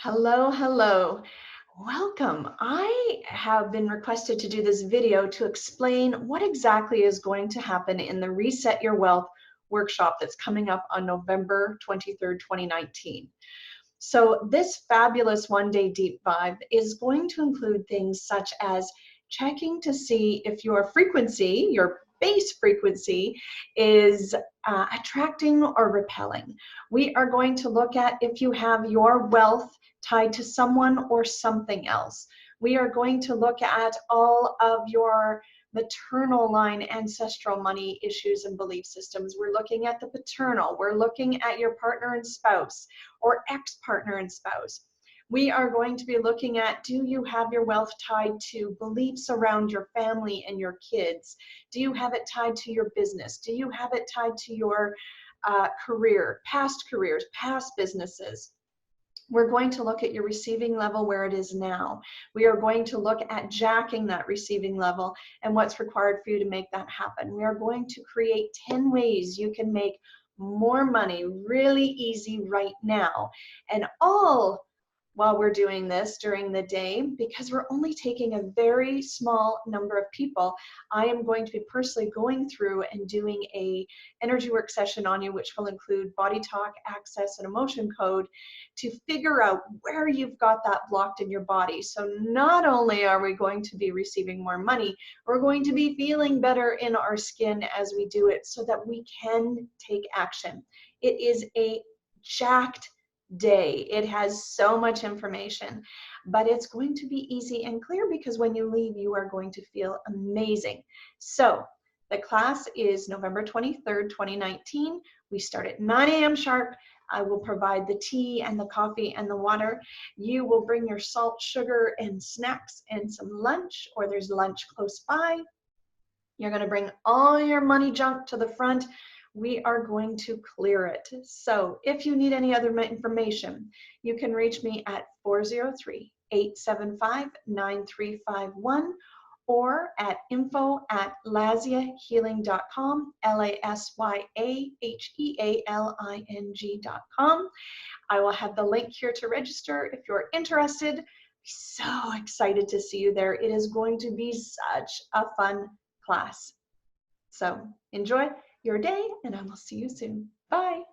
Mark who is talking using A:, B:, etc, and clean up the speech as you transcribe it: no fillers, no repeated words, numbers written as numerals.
A: Hello, hello. Welcome. I have been requested to do this video to explain what exactly is going to happen in the Reset Your Wealth workshop that's coming up on November 23rd, 2019. So this fabulous one-day deep dive is going to include things such as checking to see if your frequency, your base frequency, is attracting or repelling. We are going to look at if you have your wealth tied to someone or something else. We are going to look at all of your maternal line ancestral money issues and belief systems. We're looking at the paternal. We're looking at your partner and spouse or ex-partner and spouse. We are going to be looking at, do you have your wealth tied to beliefs around your family and your kids? Do you have it tied to your business? Do you have it tied to your career, past careers, past businesses? We're going to look at your receiving level where it is now. We are going to look at jacking that receiving level and what's required for you to make that happen. We are going to create 10 ways you can make more money really easy right now. And all while we're doing this during the day, because we're only taking a very small number of people, I am going to be personally going through and doing a energy work session on you, which will include body talk, access, and emotion code to figure out where you've got that blocked in your body. So not only are we going to be receiving more money, we're going to be feeling better in our skin as we do it so that we can take action. It is a jacked day. It has so much information, but it's going to be easy and clear because when you leave, you are going to feel amazing. So the class is November 23rd, 2019. We start at 9 a.m. sharp. I will provide the tea and the coffee and the water. You will bring your salt, sugar, and snacks and some lunch, or there's lunch close by. You're going to bring all your money junk to the front. We are going to clear it. So if you need any other information, you can reach me at 403-875-9351 or at info@lasyahealing.com, LASYAHEALING.com. I will have the link here to register if you're interested. So excited to see you there. It is going to be such a fun class. So enjoy your day, and I will see you soon. Bye.